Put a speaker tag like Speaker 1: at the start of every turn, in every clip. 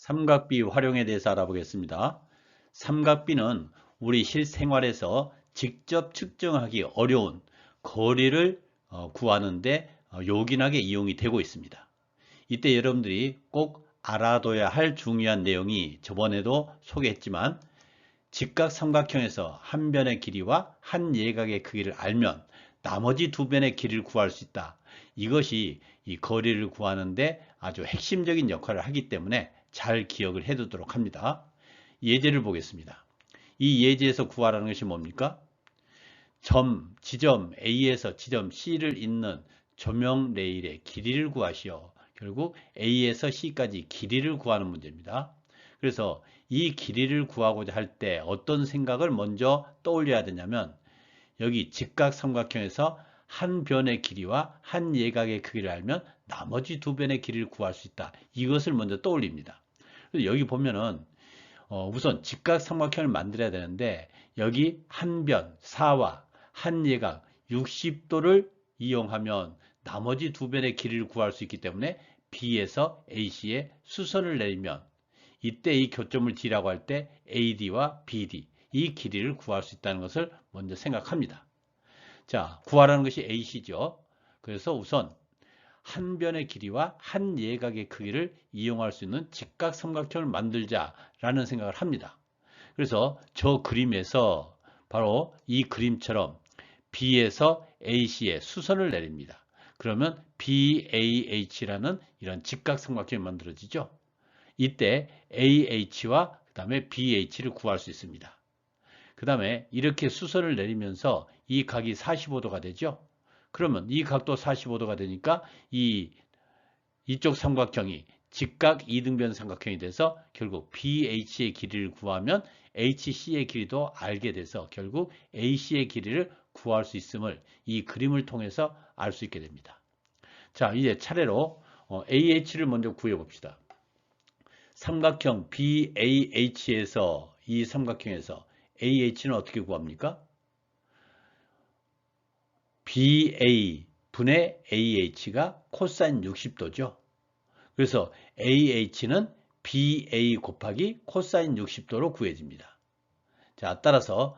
Speaker 1: 삼각비 활용에 대해서 알아보겠습니다. 삼각비는 우리 실생활에서 직접 측정하기 어려운 거리를 구하는데 요긴하게 이용이 되고 있습니다. 이때 여러분들이 꼭 알아둬야 할 중요한 내용이 저번에도 소개했지만 직각삼각형에서 한 변의 길이와 한 예각의 크기를 알면 나머지 두 변의 길이를 구할 수 있다. 이것이 이 거리를 구하는데 아주 핵심적인 역할을 하기 때문에 잘 기억을 해두도록 합니다. 예제를 보겠습니다. 이 예제에서 구하라는 것이 뭡니까? 지점 A에서 지점 C를 잇는 조명 레일의 길이를 구하시오. 결국 A에서 C까지 길이를 구하는 문제입니다. 그래서 이 길이를 구하고자 할 때 어떤 생각을 먼저 떠올려야 되냐면 여기 직각삼각형에서 한 변의 길이와 한 예각의 크기를 알면 나머지 두 변의 길이를 구할 수 있다. 이것을 먼저 떠올립니다. 그래서 여기 보면은 우선 직각삼각형을 만들어야 되는데 여기 한 변, 4와 한 예각 60도를 이용하면 나머지 두 변의 길이를 구할 수 있기 때문에 B에서 AC에 수선을 내리면 이때 이 교점을 D라고 할 때 AD와 BD 이 길이를 구할 수 있다는 것을 먼저 생각합니다. 자, 구하라는 것이 AC죠. 그래서 우선 한 변의 길이와 한 예각의 크기를 이용할 수 있는 직각삼각형을 만들자라는 생각을 합니다. 그래서 저 그림에서 바로 이 그림처럼 B에서 AC에 수선을 내립니다. 그러면 BAH라는 이런 직각삼각형이 만들어지죠. 이때 AH와 그 다음에 BH를 구할 수 있습니다. 그 다음에 이렇게 수선을 내리면서 이 각이 45도가 되죠. 그러면 이 각도 45도가 되니까 이쪽 삼각형이 직각 이등변 삼각형이 돼서 결국 BH의 길이를 구하면 HC의 길이도 알게 돼서 결국 AC의 길이를 구할 수 있음을 이 그림을 통해서 알 수 있게 됩니다. 자, 이제 차례로 AH를 먼저 구해 봅시다. 삼각형 BAH에서 이 삼각형에서 AH는 어떻게 구합니까? BA 분의 AH가 코사인 60도죠. 그래서 AH는 BA 곱하기 코사인 60도로 구해집니다. 자, 따라서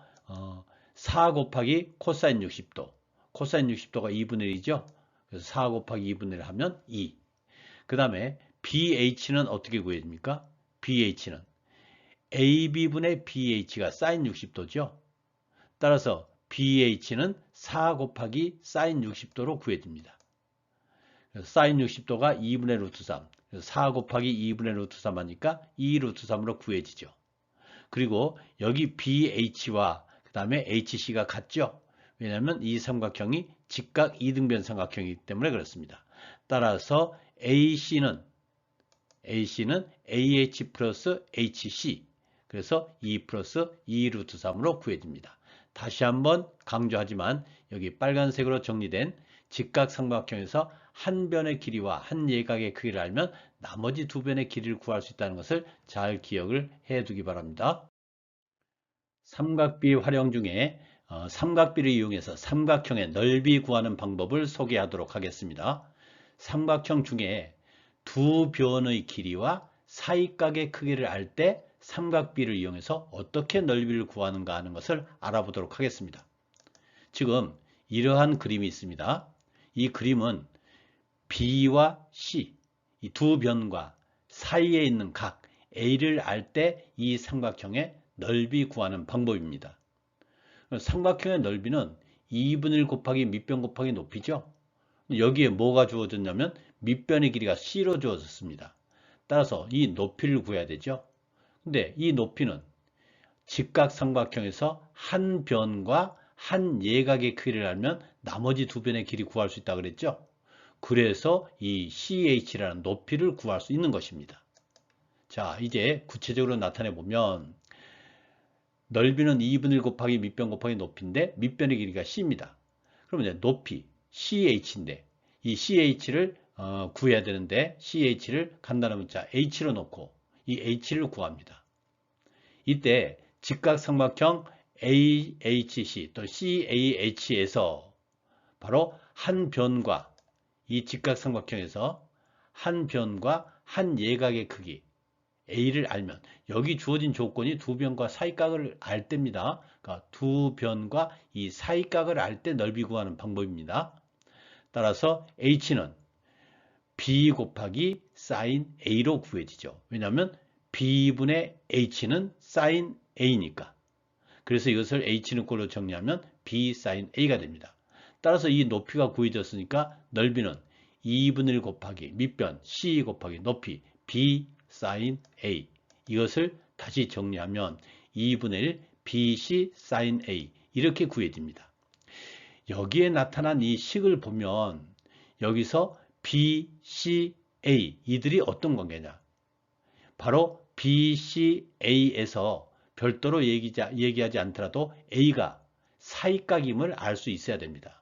Speaker 1: 4 곱하기 코사인 60도. 코사인 60도가 2분의 1이죠. 그래서 4 곱하기 2분의 1 하면 2. 그 다음에 BH는 어떻게 구해집니까? BH는 AB분의 BH가 사인 60도죠. 따라서 BH는 4 곱하기 사인 60도로 구해집니다. 그래서 사인 60도가 2분의 루트 3. 그래서 4 곱하기 2분의 루트 3 하니까 2 루트 3으로 구해지죠. 그리고 여기 BH와 그 다음에 HC가 같죠. 왜냐하면 이 삼각형이 직각 이등변 삼각형이기 때문에 그렇습니다. 따라서 AC는 AH 플러스 HC 그래서 2 플러스 2 루트 3으로 구해집니다. 다시 한번 강조하지만 여기 빨간색으로 정리된 직각삼각형에서 한 변의 길이와 한 예각의 크기를 알면 나머지 두 변의 길이를 구할 수 있다는 것을 잘 기억을 해두기 바랍니다. 삼각비 활용 중에 삼각비를 이용해서 삼각형의 넓이 구하는 방법을 소개하도록 하겠습니다. 삼각형 중에 두 변의 길이와 사이각의 크기를 알 때 삼각비를 이용해서 어떻게 넓이를 구하는가 하는 것을 알아보도록 하겠습니다. 지금 이러한 그림이 있습니다. 이 그림은 B와 C, 이 두 변과 사이에 있는 각 A를 알 때 이 삼각형의 넓이 구하는 방법입니다. 삼각형의 넓이는 2분의 1 곱하기 밑변 곱하기 높이죠. 여기에 뭐가 주어졌냐면 밑변의 길이가 C로 주어졌습니다. 따라서 이 높이를 구해야 되죠. 근데 이 높이는 직각삼각형에서 한 변과 한 예각의 크기를 알면 나머지 두 변의 길이 구할 수 있다고 그랬죠. 그래서 이 CH라는 높이를 구할 수 있는 것입니다. 자, 이제 구체적으로 나타내 보면 넓이는 2분의 1 곱하기 밑변 곱하기 높이인데 밑변의 길이가 C입니다. 그러면 이제 높이 CH인데 이 CH를 구해야 되는데 CH를 간단한 문자 H로 놓고 이 H를 구합니다. 이때 직각삼각형 AHC 또 CAH에서 바로 한 변과 이 직각삼각형에서 한 변과 한 예각의 크기 A를 알면 여기 주어진 조건이 두 변과 사이각을 알 때입니다. 그러니까 두 변과 이 사이각을 알 때 넓이 구하는 방법입니다. 따라서 H는 B 곱하기 sin A로 구해지죠. 왜냐하면 B분의 H는 sin A니까. 그래서 이것을 H는 꼴로 정리하면 B sin A가 됩니다. 따라서 이 높이가 구해졌으니까 넓이는 2분의 1 곱하기 밑변 C 곱하기 높이 B sin A. 이것을 다시 정리하면 2분의 1 BC sin A 이렇게 구해집니다. 여기에 나타난 이 식을 보면 여기서 BCA 이들이 어떤 관계냐? 바로 BCA에서 별도로 얘기하지 않더라도 A가 사이각임을 알 수 있어야 됩니다.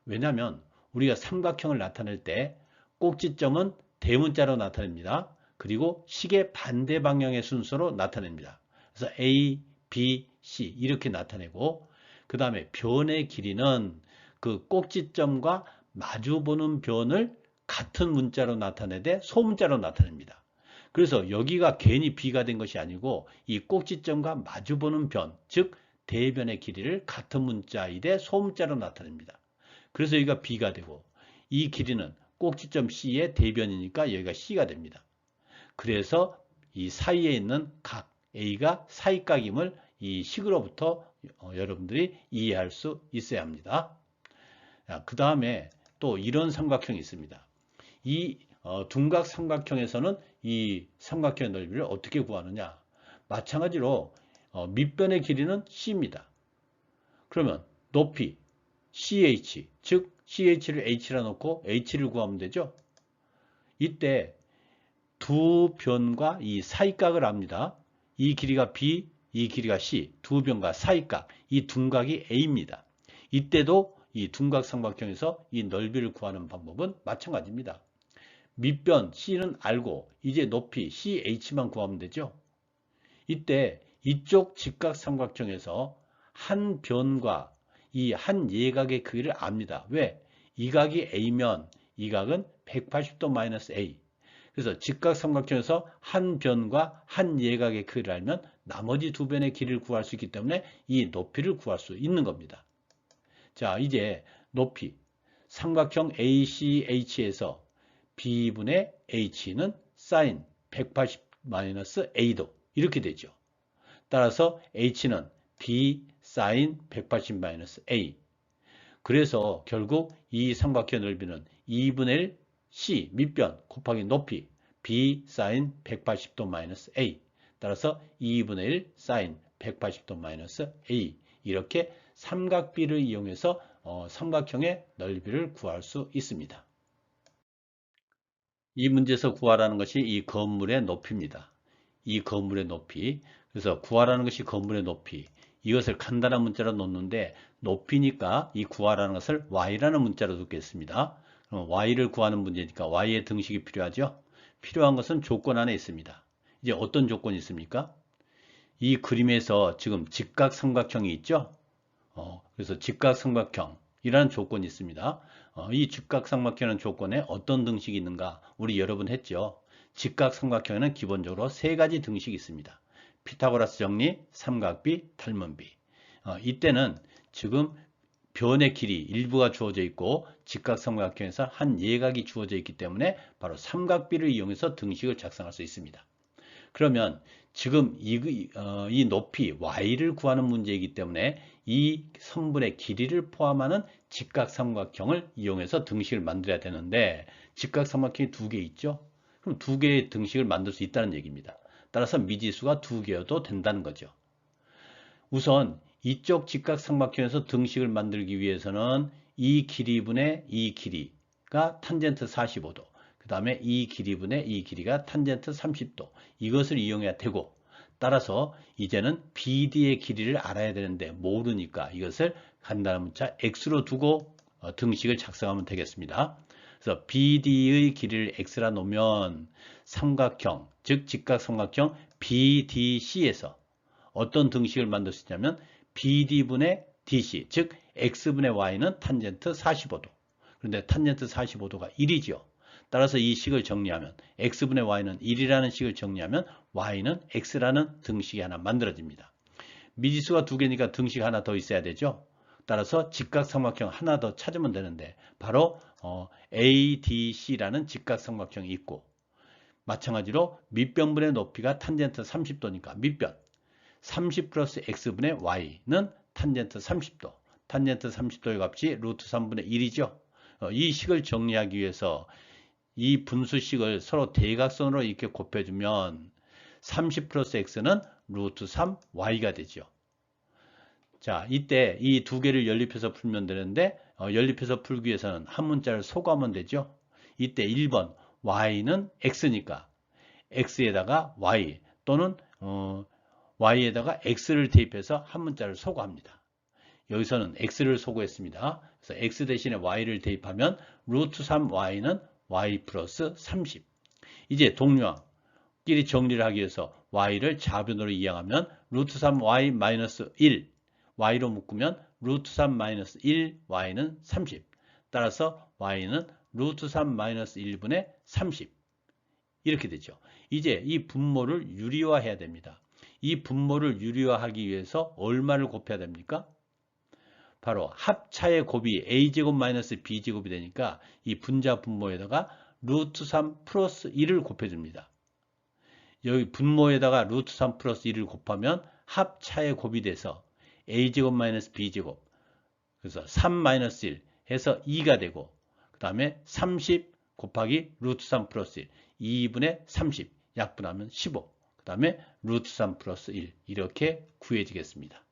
Speaker 1: 왜냐하면 우리가 삼각형을 나타낼 때 꼭지점은 대문자로 나타냅니다. 그리고 식의 반대 방향의 순서로 나타냅니다. 그래서 A, B, C 이렇게 나타내고 그 다음에 변의 길이는 그 꼭지점과 마주보는 변을 같은 문자로 나타내되 소문자로 나타냅니다. 그래서 여기가 괜히 B가 된 것이 아니고 이 꼭지점과 마주보는 변, 즉 대변의 길이를 같은 문자이되 소문자로 나타냅니다. 그래서 여기가 B가 되고 이 길이는 꼭지점 C의 대변이니까 여기가 C가 됩니다. 그래서 이 사이에 있는 각 A가 사이각임을 이 식으로부터 여러분들이 이해할 수 있어야 합니다. 그 다음에 또 이런 삼각형이 있습니다. 이 둔각 삼각형에서는 이 삼각형의 넓이를 어떻게 구하느냐? 마찬가지로 밑변의 길이는 C입니다. 그러면 높이 CH, 즉 CH를 H라 놓고 H를 구하면 되죠. 이때 두 변과 이 사이각을 압니다. 이 길이가 B, 이 길이가 C, 두 변과 사이각, 이 둔각이 A입니다. 이때도 이 둔각 삼각형에서 이 넓이를 구하는 방법은 마찬가지입니다. 밑변 C는 알고 이제 높이 CH만 구하면 되죠. 이때 이쪽 직각 삼각형에서 한 변과 이 한 예각의 크기를 압니다. 왜? 이 각이 A면 이 각은 180도 마이너스 A. 그래서 직각 삼각형에서 한 변과 한 예각의 크기를 알면 나머지 두 변의 길이를 구할 수 있기 때문에 이 높이를 구할 수 있는 겁니다. 자, 이제 높이 삼각형 ACH에서 B분의 H는 sin 180-A도 이렇게 되죠. 따라서 H는 B sin 180-A. 그래서 결국 이 삼각형 넓이는 2분의 1 C 밑변 곱하기 높이 B sin 180도 A. 따라서 2분의 1 sin 180도 A. 이렇게 삼각비를 이용해서 삼각형의 넓이를 구할 수 있습니다. 이 문제에서 구하라는 것이 이 건물의 높이입니다. 이 건물의 높이. 그래서 구하라는 것이 건물의 높이. 이것을 간단한 문자로 놓는데 높이니까 이 구하라는 것을 y라는 문자로 두겠습니다. 그럼 y를 구하는 문제니까 y의 등식이 필요하죠. 필요한 것은 조건 안에 있습니다. 이제 어떤 조건이 있습니까? 이 그림에서 지금 직각삼각형이 있죠. 그래서 직각삼각형이라는 조건이 있습니다. 이 직각삼각형이라는 조건에 어떤 등식이 있는가? 우리 여러 번 했죠. 직각삼각형에는 기본적으로 세 가지 등식이 있습니다. 피타고라스 정리, 삼각비, 닮은비. 이때는 지금 변의 길이 일부가 주어져 있고 직각삼각형에서 한 예각이 주어져 있기 때문에 바로 삼각비를 이용해서 등식을 작성할 수 있습니다. 그러면 지금 이 높이 y를 구하는 문제이기 때문에 이 선분의 길이를 포함하는 직각삼각형을 이용해서 등식을 만들어야 되는데 직각삼각형이 두 개 있죠. 그럼 두 개의 등식을 만들 수 있다는 얘기입니다. 따라서 미지수가 두 개여도 된다는 거죠. 우선 이쪽 직각삼각형에서 등식을 만들기 위해서는 이 길이분의 이 길이가 탄젠트 45도, 그 다음에 이 길이분의 이 길이가 탄젠트 30도, 이것을 이용해야 되고, 따라서 이제는 BD의 길이를 알아야 되는데 모르니까 이것을 간단한 문자 X로 두고 등식을 작성하면 되겠습니다. 그래서 BD의 길이를 X라 놓으면 삼각형, 즉 직각삼각형 BDC에서 어떤 등식을 만들 수 있냐면 BD분의 DC, 즉 X분의 Y는 탄젠트 45도. 그런데 탄젠트 45도가 1이죠. 따라서 이 식을 정리하면 x분의 y는 1이라는 식을 정리하면 y는 x라는 등식이 하나 만들어집니다. 미지수가 두 개니까 등식 하나 더 있어야 되죠. 따라서 직각삼각형 하나 더 찾으면 되는데 바로 ADC라는 직각삼각형이 있고, 마찬가지로 밑변분의 높이가 탄젠트 30도니까 밑변 30 플러스 x분의 y는 탄젠트 30도, 탄젠트 30도의 값이 루트 3분의 1이죠. 이 식을 정리하기 위해서 이 분수식을 서로 대각선으로 이렇게 곱해주면 30 플러스 x는 루트 3y가 되죠. 자, 이때 이 두 개를 연립해서 풀면 되는데 연립해서 풀기 위해서는 한 문자를 소거하면 되죠. 이때 1번 y는 x니까 x에다가 y 또는 y에다가 x를 대입해서 한 문자를 소거합니다. 여기서는 x를 소거했습니다. 그래서 x 대신에 y를 대입하면 루트 3y는 y 플러스 30. 이제 동류항끼리 정리를 하기 위해서 y를 좌변으로 이항하면 루트 3y 마이너스 1, y로 묶으면 루트 3 마이너스 1, y는 30. 따라서 y는 루트 3 마이너스 1분의 30. 이렇게 되죠. 이제 이 분모를 유리화해야 됩니다. 이 분모를 유리화하기 위해서 얼마를 곱해야 됩니까? 바로 합차의 곱이 a제곱 마이너스 b제곱이 되니까 이 분자 분모에다가 루트 3 플러스 1을 곱해줍니다. 여기 분모에다가 루트 3 플러스 1을 곱하면 합차의 곱이 돼서 a제곱 마이너스 b제곱, 그래서 3 마이너스 1 해서 2가 되고, 그 다음에 30 곱하기 루트 3 플러스 1, 2분의 30 약분하면 15, 그 다음에 루트 3 플러스 1 이렇게 구해지겠습니다.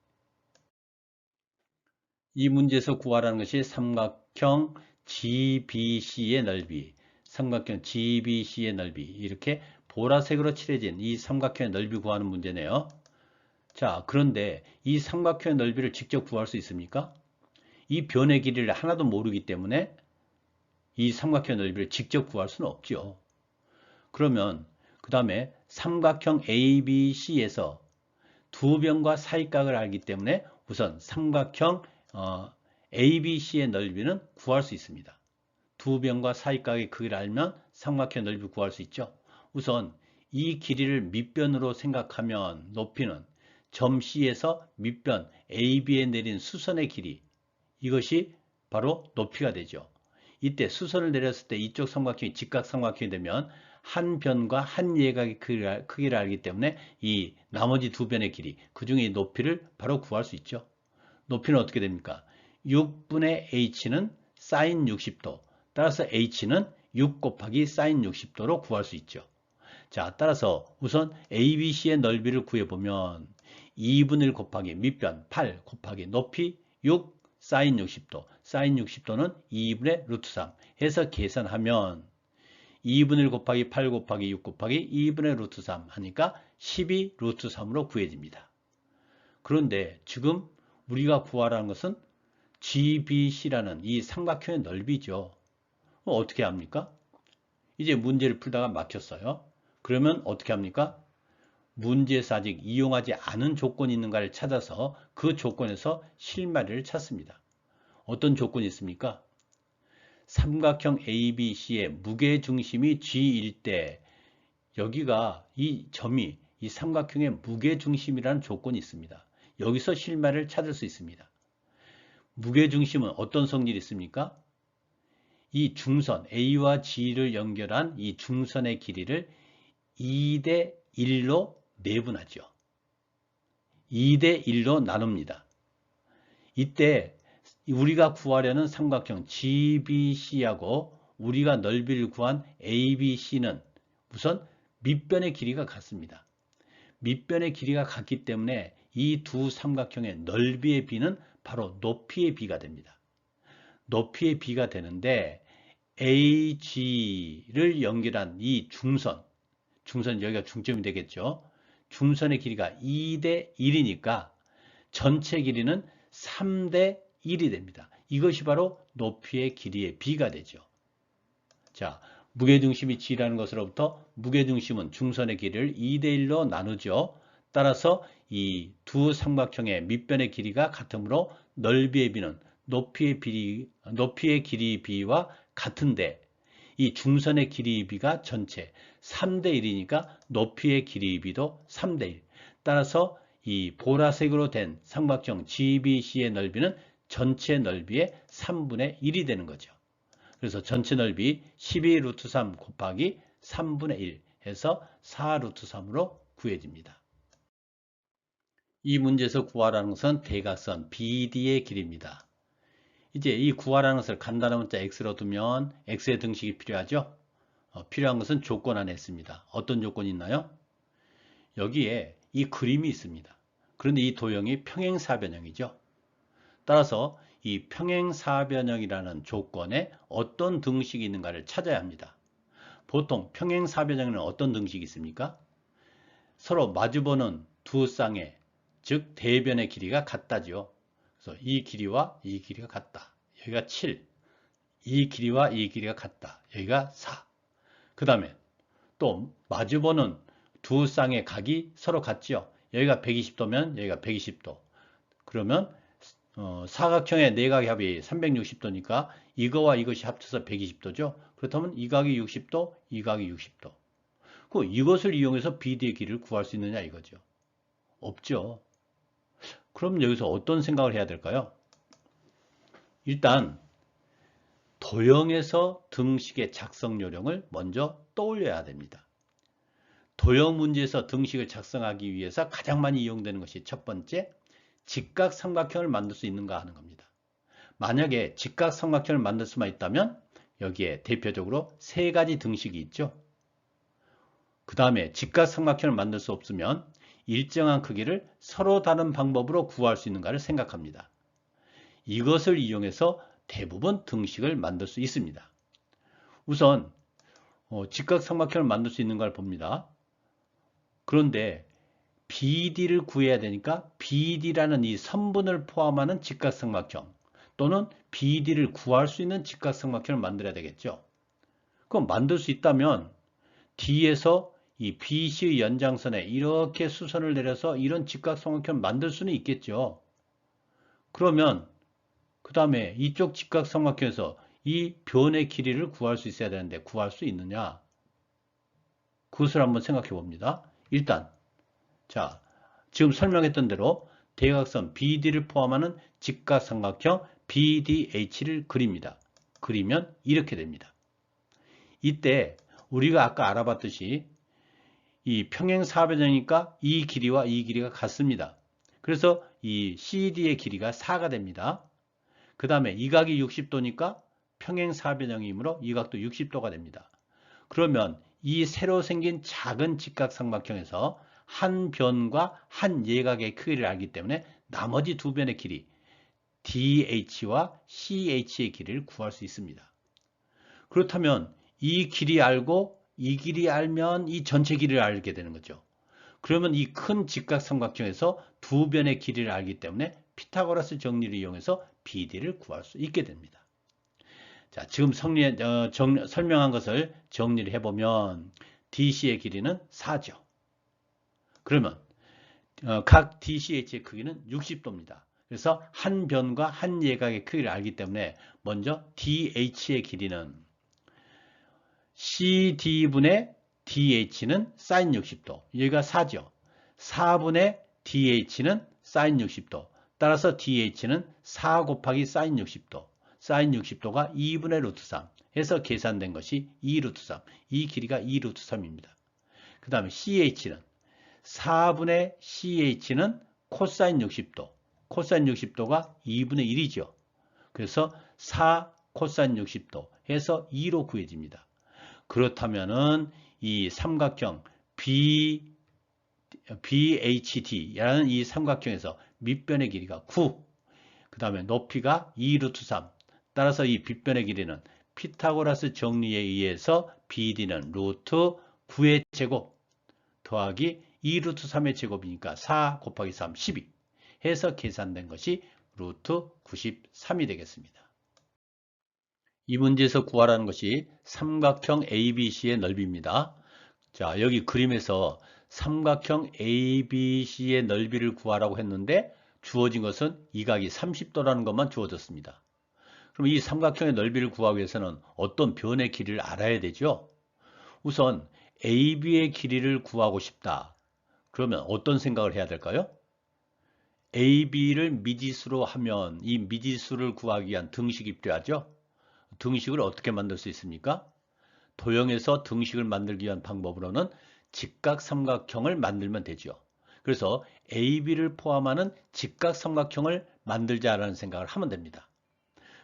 Speaker 1: 이 문제에서 구하라는 것이 삼각형 GBC의 넓이, 삼각형 GBC의 넓이, 이렇게 보라색으로 칠해진 이 삼각형의 넓이 구하는 문제네요. 자, 그런데 이 삼각형의 넓이를 직접 구할 수 있습니까? 이 변의 길이를 하나도 모르기 때문에 이 삼각형의 넓이를 직접 구할 수는 없죠. 그러면 그 다음에 삼각형 ABC에서 두 변과 사이각을 알기 때문에 우선 삼각형 ABC의 넓이는 구할 수 있습니다. 두 변과 사이각의 크기를 알면 삼각형 넓이 구할 수 있죠. 우선 이 길이를 밑변으로 생각하면 높이는 점 C에서 밑변 AB에 내린 수선의 길이, 이것이 바로 높이가 되죠. 이때 수선을 내렸을 때 이쪽 삼각형이 직각삼각형이 되면 한 변과 한 예각의 크기를 알기 때문에 이 나머지 두 변의 길이, 그 중에 높이를 바로 구할 수 있죠. 높이는 어떻게 됩니까? 6분의 h는 사인 60도, 따라서 h는 6 곱하기 사인 60도로 구할 수 있죠. 자, 따라서 우선 ABC의 넓이를 구해보면 2분의 1 곱하기 밑변 8 곱하기 높이 6 사인 60도, 사인 60도는 2분의 루트 3 해서 계산하면 2분의 1 곱하기 8 곱하기 6 곱하기 2분의 루트 3 하니까 12 루트 3으로 구해집니다. 그런데 지금 우리가 구하라는 것은 GBC라는 이 삼각형의 넓이죠. 어떻게 합니까? 이제 문제를 풀다가 막혔어요. 그러면 어떻게 합니까? 문제에서 아직 이용하지 않은 조건이 있는가를 찾아서 그 조건에서 실마리를 찾습니다. 어떤 조건이 있습니까? 삼각형 ABC의 무게중심이 G일 때 여기가 이 점이 이 삼각형의 무게중심이라는 조건이 있습니다. 여기서 실마리를 찾을 수 있습니다. 무게중심은 어떤 성질이 있습니까? 이 중선 A와 G를 연결한 이 중선의 길이를 2대 1로 내분하죠. 2대 1로 나눕니다. 이때 우리가 구하려는 삼각형 GBC하고 우리가 넓이를 구한 ABC는 우선 밑변의 길이가 같습니다. 밑변의 길이가 같기 때문에 이 두 삼각형의 넓이의 비는 바로 높이의 비가 됩니다. 높이의 비가 되는데 AG를 연결한 이 중선 여기가 중점이 되겠죠. 중선의 길이가 2대 1이니까 전체 길이는 3대 1이 됩니다. 이것이 바로 높이의 길이의 비가 되죠. 자, 무게중심이 G라는 것으로부터 무게중심은 중선의 길이를 2대 1로 나누죠. 따라서 이 두 삼각형의 밑변의 길이가 같으므로 넓이의 비는 높이의 길이 비와 같은데 이 중선의 길이비가 전체 3대 1이니까 높이의 길이비도 3대 1. 따라서 이 보라색으로 된 삼각형 GBC의 넓이는 전체 넓이의 3분의 1이 되는 거죠. 그래서 전체 넓이 12 루트 3 곱하기 3분의 1 해서 4 루트 3으로 구해집니다. 이 문제에서 구하라는 것은 대각선 BD의 길이입니다. 이제 이 구하라는 것을 간단한 문자 x로 두면 x의 등식이 필요하죠. 필요한 것은 조건 안에 있습니다. 어떤 조건이 있나요? 여기에 이 그림이 있습니다. 그런데 이 도형이 평행사변형이죠. 따라서 이 평행사변형이라는 조건에 어떤 등식이 있는가를 찾아야 합니다. 보통 평행사변형에는 어떤 등식이 있습니까? 서로 마주보는 두 쌍의 즉 대변의 길이가 같다죠. 그래서 이 길이와 이 길이가 같다. 여기가 7. 이 길이와 이 길이가 같다. 여기가 4. 그 다음에 또 마주보는 두 쌍의 각이 서로 같죠. 여기가 120도면 여기가 120도. 그러면 사각형의 내각의 합이 360도니까 이거와 이것이 합쳐서 120도죠. 그렇다면 이 각이 60도, 이 각이 60도. 이것을 이용해서 BD의 길이를 구할 수 있느냐 이거죠. 없죠. 그럼 여기서 어떤 생각을 해야 될까요? 일단 도형에서 등식의 작성 요령을 먼저 떠올려야 됩니다. 도형 문제에서 등식을 작성하기 위해서 가장 많이 이용되는 것이 첫 번째, 직각삼각형을 만들 수 있는가 하는 겁니다. 만약에 직각삼각형을 만들 수만 있다면 여기에 대표적으로 세 가지 등식이 있죠. 그 다음에 직각삼각형을 만들 수 없으면 일정한 크기를 서로 다른 방법으로 구할 수 있는가를 생각합니다. 이것을 이용해서 대부분 등식을 만들 수 있습니다. 우선 직각삼각형을 만들 수 있는 걸 봅니다. 그런데 BD를 구해야 되니까 BD라는 이 선분을 포함하는 직각삼각형 또는 BD를 구할 수 있는 직각삼각형을 만들어야 되겠죠. 그럼 만들 수 있다면 D에서 이 BC의 연장선에 이렇게 수선을 내려서 이런 직각삼각형을 만들 수는 있겠죠. 그러면 그 다음에 이쪽 직각삼각형에서 이 변의 길이를 구할 수 있어야 되는데 구할 수 있느냐? 그것을 한번 생각해 봅니다. 일단 자, 지금 설명했던 대로 대각선 BD를 포함하는 직각삼각형 BDH를 그립니다. 그리면 이렇게 됩니다. 이때 우리가 아까 알아봤듯이 이 평행사변형이니까 이 길이와 이 길이가 같습니다. 그래서 이 CD의 길이가 4가 됩니다. 그 다음에 이 각이 60도니까 평행사변형이므로 이 각도 60도가 됩니다. 그러면 이 새로 생긴 작은 직각삼각형에서 한 변과 한 예각의 크기를 알기 때문에 나머지 두 변의 길이 DH와 CH의 길이를 구할 수 있습니다. 그렇다면 이 길이 알고 이 길이 알면 이 전체 길이를 알게 되는 거죠. 그러면 이 큰 직각삼각형에서 두 변의 길이를 알기 때문에 피타고라스 정리를 이용해서 BD를 구할 수 있게 됩니다. 자, 지금 설명한 것을 정리를 해보면 DC의 길이는 4죠. 그러면 각 DCH의 크기는 60도입니다. 그래서 한 변과 한 예각의 크기를 알기 때문에 먼저 DH의 길이는 CD분의 DH는 sin 60도. 여기가 4죠. 4분의 DH는 sin 60도. 따라서 DH는 4 곱하기 sin 60도. sin 60도가 2분의 루트 3 해서 계산된 것이 2 루트 3. 이 길이가 2 루트 3입니다. 그 다음에 CH는 4분의 CH는 코사인 60도. 코사인 60도가 2분의 1이죠. 그래서 4 코사인 60도 해서 2로 구해집니다. 그렇다면은 이 삼각형 BHD라는 이 삼각형에서 밑변의 길이가 9, 그 다음에 높이가 2 루트 3. 따라서 이 빗변의 길이는 피타고라스 정리에 의해서 BD는 루트 9의 제곱 더하기 2 루트 3의 제곱이니까 4 곱하기 3, 12 해서 계산된 것이 루트 93이 되겠습니다. 이 문제에서 구하라는 것이 삼각형 ABC의 넓이입니다. 자, 여기 그림에서 삼각형 ABC의 넓이를 구하라고 했는데 주어진 것은 이 각이 30도라는 것만 주어졌습니다. 그럼 이 삼각형의 넓이를 구하기 위해서는 어떤 변의 길이를 알아야 되죠? 우선 AB의 길이를 구하고 싶다. 그러면 어떤 생각을 해야 될까요? AB를 미지수로 하면 이 미지수를 구하기 위한 등식이 필요하죠? 등식을 어떻게 만들 수 있습니까? 도형에서 등식을 만들기 위한 방법으로는 직각삼각형을 만들면 되죠. 그래서 AB를 포함하는 직각삼각형을 만들자라는 생각을 하면 됩니다.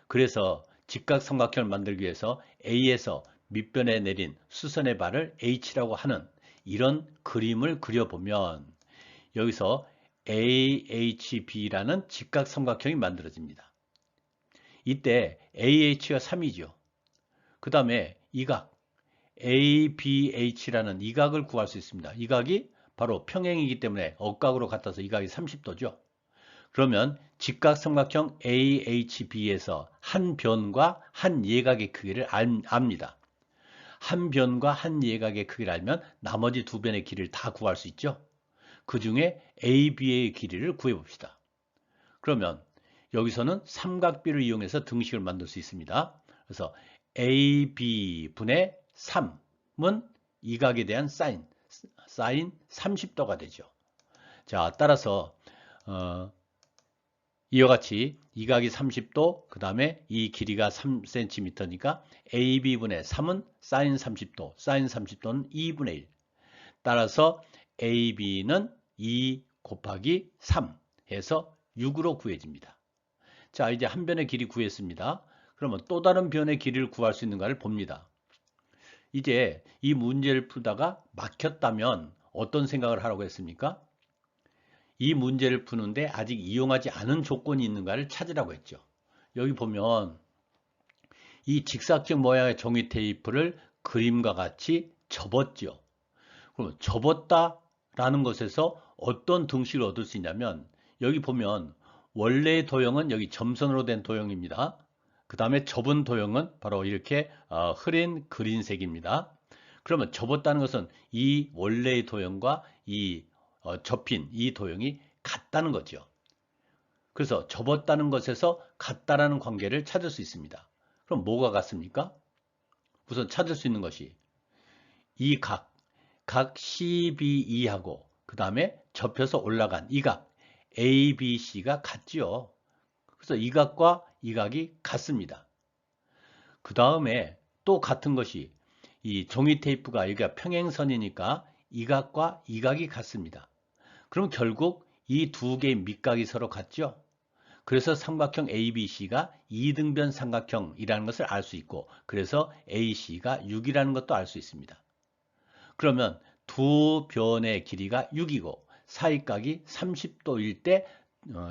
Speaker 1: 그래서 직각삼각형을 만들기 위해서 A에서 밑변에 내린 수선의 발을 H라고 하는 이런 그림을 그려보면 여기서 AHB라는 직각삼각형이 만들어집니다. 이때 AH가 3이죠. 그 다음에 이 각 ABH라는 이 각을 구할 수 있습니다. 이 각이 바로 평행이기 때문에 억각으로 같아서 이 각이 30도죠. 그러면 직각삼각형 AHB에서 한 변과 한 예각의 크기를 압니다. 한 변과 한 예각의 크기를 알면 나머지 두 변의 길이를 다 구할 수 있죠. 그 중에 AB의 길이를 구해봅시다. 그러면 여기서는 삼각비를 이용해서 등식을 만들 수 있습니다. 그래서 AB분의 3은 이 각에 대한 사인 30도가 되죠. 자, 따라서 이와 같이 이 각이 30도, 그 다음에 이 길이가 3cm니까 AB분의 3은 사인 30도, 사인 30도는 2분의 1. 따라서 AB는 2 곱하기 3 해서 6으로 구해집니다. 자, 이제 한 변의 길이 구했습니다. 그러면 또 다른 변의 길이를 구할 수 있는가를 봅니다. 이제 이 문제를 풀다가 막혔다면 어떤 생각을 하라고 했습니까? 이 문제를 푸는데 아직 이용하지 않은 조건이 있는가를 찾으라고 했죠. 여기 보면 이 직사각 모양의 종이 테이프를 그림과 같이 접었죠. 그럼 접었다라는 것에서 어떤 등식을 얻을 수 있냐면 여기 보면 원래의 도형은 여기 점선으로 된 도형입니다. 그 다음에 접은 도형은 바로 이렇게 흐린 그린색입니다. 그러면 접었다는 것은 이 원래의 도형과 이 접힌 이 도형이 같다는 거죠. 그래서 접었다는 것에서 같다라는 관계를 찾을 수 있습니다. 그럼 뭐가 같습니까? 우선 찾을 수 있는 것이 이 각 CBE하고 그 다음에 접혀서 올라간 이 각 ABC가 같지요. 그래서 이 각과 이 각이 같습니다. 그 다음에 또 같은 것이 이 종이 테이프가 여기가 평행선이니까 이 각과 이 각이 같습니다. 그럼 결국 이 두 개의 밑각이 서로 같죠? 그래서 삼각형 ABC가 2등변 삼각형이라는 것을 알 수 있고 그래서 AC가 6이라는 것도 알 수 있습니다. 그러면 두 변의 길이가 6이고 사이각이 30도일 때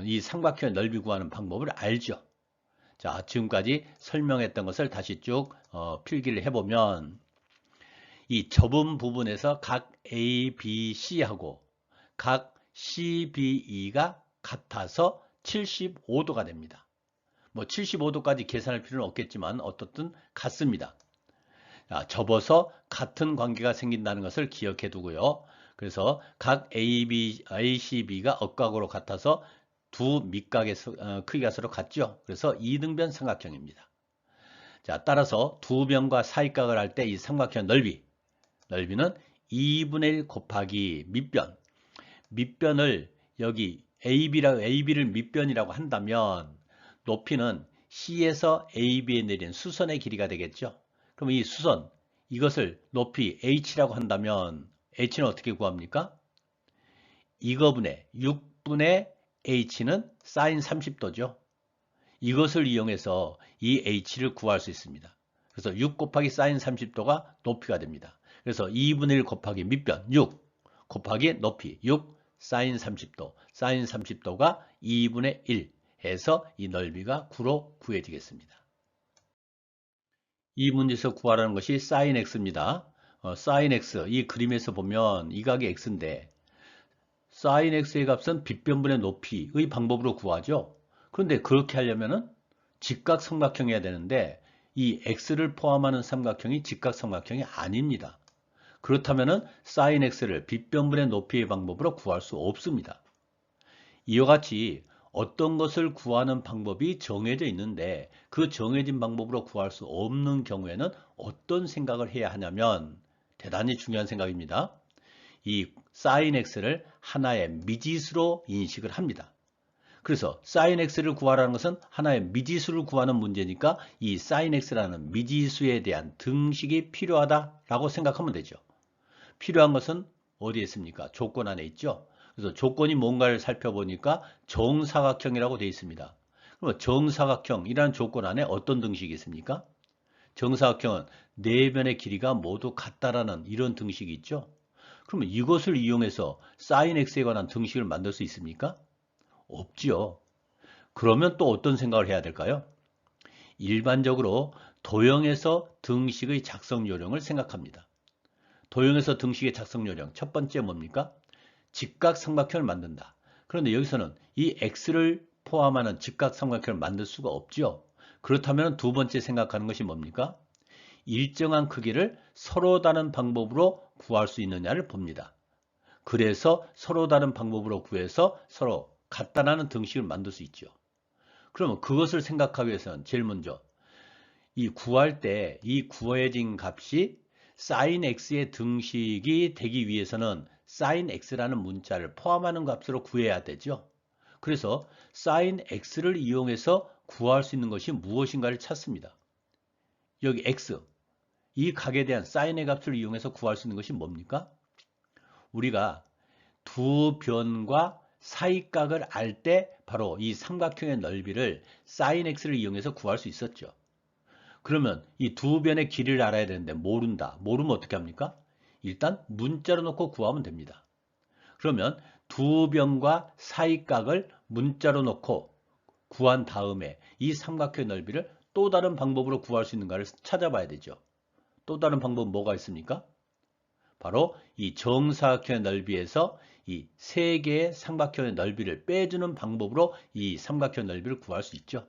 Speaker 1: 이 삼각형의 넓이 구하는 방법을 알죠. 자, 지금까지 설명했던 것을 다시 쭉 필기를 해보면 이 접은 부분에서 각 ABC하고 각 CBE가 같아서 75도가 됩니다. 뭐 75도까지 계산할 필요는 없겠지만 어떻든 같습니다. 접어서 같은 관계가 생긴다는 것을 기억해 두고요. 그래서 각 ACB가 억각으로 같아서 두 밑각의 크기가 서로 같죠. 그래서 2등변 삼각형입니다. 자, 따라서 두 변과 사이각을 할 때 이 삼각형 넓이는 2분의 1 곱하기 밑변을 여기 AB를 밑변이라고 한다면 높이는 C에서 AB에 내린 수선의 길이가 되겠죠. 그럼 이 수선, 이것을 높이 H라고 한다면 H는 어떻게 구합니까? 이거분의 6분의 H는 사인 30도죠. 이것을 이용해서 이 H를 구할 수 있습니다. 그래서 6 곱하기 사인 30도가 높이가 됩니다. 그래서 2분의 1 곱하기 밑변 6 곱하기 높이 6 사인 30도, 사인 30도가 2분의 1 해서 이 넓이가 9로 구해지겠습니다. 이 문제에서 구하라는 것이 sin x입니다. sin x, 이 그림에서 보면 이 각이 x인데 sin x의 값은 빗변분의 높이의 방법으로 구하죠. 그런데 그렇게 하려면 직각삼각형이어야 되는데 이 x를 포함하는 삼각형이 직각삼각형이 아닙니다. 그렇다면 sin x를 빗변분의 높이의 방법으로 구할 수 없습니다. 이와 같이 어떤 것을 구하는 방법이 정해져 있는데 그 정해진 방법으로 구할 수 없는 경우에는 어떤 생각을 해야 하냐면 대단히 중요한 생각입니다. 이 sin x를 하나의 미지수로 인식을 합니다. 그래서 sin x를 구하라는 것은 하나의 미지수를 구하는 문제니까 이 sin x라는 미지수에 대한 등식이 필요하다라고 생각하면 되죠. 필요한 것은 어디에 있습니까? 조건 안에 있죠. 그래서 조건이 뭔가를 살펴보니까 정사각형이라고 되어 있습니다. 그럼 정사각형이라는 조건 안에 어떤 등식이 있습니까? 정사각형은 네 변의 길이가 모두 같다라는 이런 등식이 있죠. 그러면 이것을 이용해서 sin x에 관한 등식을 만들 수 있습니까? 없지요. 그러면 또 어떤 생각을 해야 될까요? 일반적으로 도형에서 등식의 작성 요령을 생각합니다. 도형에서 등식의 작성 요령 첫 번째 뭡니까? 직각삼각형을 만든다. 그런데 여기서는 이 x를 포함하는 직각삼각형을 만들 수가 없죠. 그렇다면 두 번째 생각하는 것이 뭡니까? 일정한 크기를 서로 다른 방법으로 구할 수 있느냐를 봅니다. 그래서 서로 다른 방법으로 구해서 서로 같다라는 등식을 만들 수 있죠. 그러면 그것을 생각하기 위해서는 제일 먼저 이 구할 때 이 구해진 값이 sin x의 등식이 되기 위해서는 sin x라는 문자를 포함하는 값으로 구해야 되죠. 그래서 sin x를 이용해서 구할 수 있는 것이 무엇인가를 찾습니다. 여기 x, 이 각에 대한 sin의 값을 이용해서 구할 수 있는 것이 뭡니까? 우리가 두 변과 사이각을 알 때 바로 이 삼각형의 넓이를 sin x를 이용해서 구할 수 있었죠. 그러면 이 두 변의 길이를 알아야 되는데 모른다. 모르면 어떻게 합니까? 일단 문자로 놓고 구하면 됩니다. 그러면 두 변과 사이각을 문자로 놓고 구한 다음에 이 삼각형의 넓이를 또 다른 방법으로 구할 수 있는가를 찾아봐야 되죠. 또 다른 방법은 뭐가 있습니까? 바로 이 정사각형의 넓이에서 이 세 개의 삼각형의 넓이를 빼주는 방법으로 이 삼각형의 넓이를 구할 수 있죠.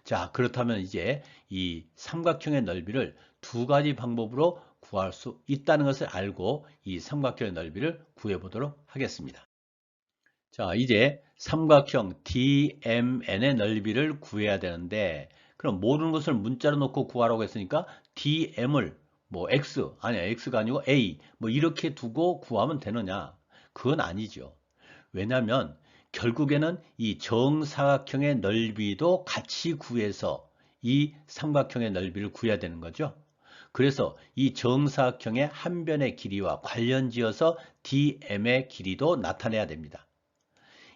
Speaker 1: 자, 그렇다면 이제 이 삼각형의 넓이를 두 가지 방법으로 구할 수 있다는 것을 알고 이 삼각형의 넓이를 구해보도록 하겠습니다. 자, 이제 삼각형 DMN의 넓이를 구해야 되는데 그럼 모르는 것을 문자로 놓고 구하라고 했으니까 DM을 뭐 X, 아니야 X가 아니고 A 뭐 이렇게 두고 구하면 되느냐? 그건 아니죠. 왜냐하면 결국에는 이 정사각형의 넓이도 같이 구해서 이 삼각형의 넓이를 구해야 되는 거죠. 그래서 이 정사각형의 한 변의 길이와 관련지어서 DM의 길이도 나타내야 됩니다.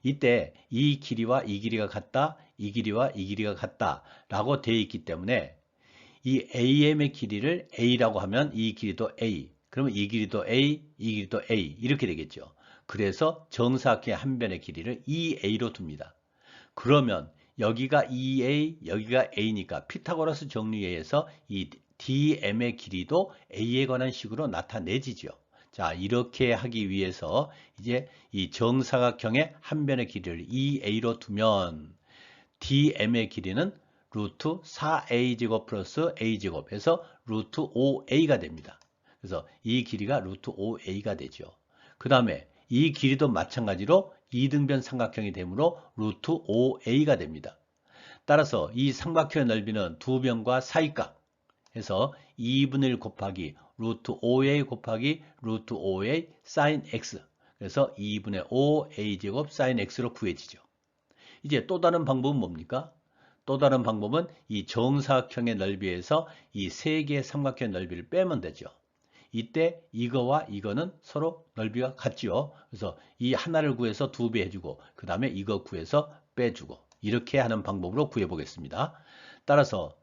Speaker 1: 이때 이 길이와 이 길이가 같다, 이 길이와 이 길이가 같다 라고 되어 있기 때문에 이 AM의 길이를 A라고 하면 이 길이도 A, 그러면 이 길이도 A, 이 길이도 A 이렇게 되겠죠. 그래서 정사각형의 한 변의 길이를 2A로 둡니다. 그러면 여기가 2A, 여기가 A니까 피타고라스 정리에 의해서 이 DM의 길이도 A에 관한 식으로 나타내지죠. 자, 이렇게 하기 위해서 이제 이 정사각형의 한 변의 길이를 2A로 두면 DM의 길이는 루트 4A제곱 플러스 A제곱해서 루트 5A가 됩니다. 그래서 이 길이가 루트 5A가 되죠. 그 다음에 이 길이도 마찬가지로 이등변 삼각형이 되므로 루트 5A가 됩니다. 따라서 이 삼각형의 넓이는 두 변과 사이각 해서 2분의 1 곱하기 루트 5A 곱하기 루트 5A sin x 그래서 2분의 5A제곱 sin x로 구해지죠. 이제 또 다른 방법은 뭡니까? 또 다른 방법은 이 정사각형의 넓이에서 이 세 개의 삼각형의 넓이를 빼면 되죠. 이때 이거와 이거는 서로 넓이가 같지요. 그래서 이 하나를 구해서 2배 해주고 그 다음에 이거 구해서 빼주고 이렇게 하는 방법으로 구해보겠습니다. 따라서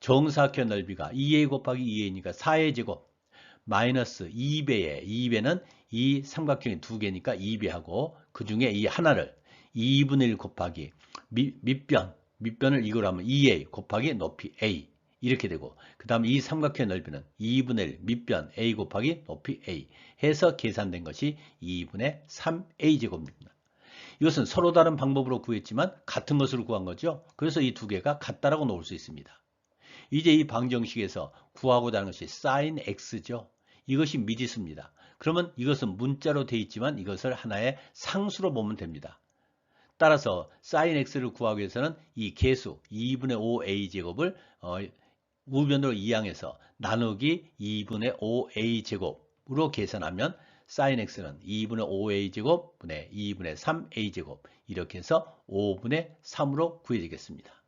Speaker 1: 정사각형 넓이가 2a 곱하기 2a니까 4a 제곱 마이너스 2배에 2배는 이 삼각형이 두 개니까 2배하고 그 중에 이 하나를 2분의 1 곱하기 밑변을 이걸 하면 2a 곱하기 높이 a 이렇게 되고 그 다음에 이 삼각형의 넓이는 2분의 1 밑변 a 곱하기 높이 a 해서 계산된 것이 2분의 3a 제곱입니다. 이것은 서로 다른 방법으로 구했지만 같은 것으로 구한 거죠. 그래서 이 두 개가 같다라고 놓을 수 있습니다. 이제 이 방정식에서 구하고자 하는 것이 sin x죠. 이것이 미지수입니다. 그러면 이것은 문자로 되어 있지만 이것을 하나의 상수로 보면 됩니다. 따라서 sin x를 구하기 위해서는 이 계수 2분의 5a제곱을 우변으로 이항해서 나누기 2분의 5a제곱으로 계산하면 sin x는 2분의 5a제곱 분의 2분의 3a제곱 이렇게 해서 5분의 3으로 구해지겠습니다.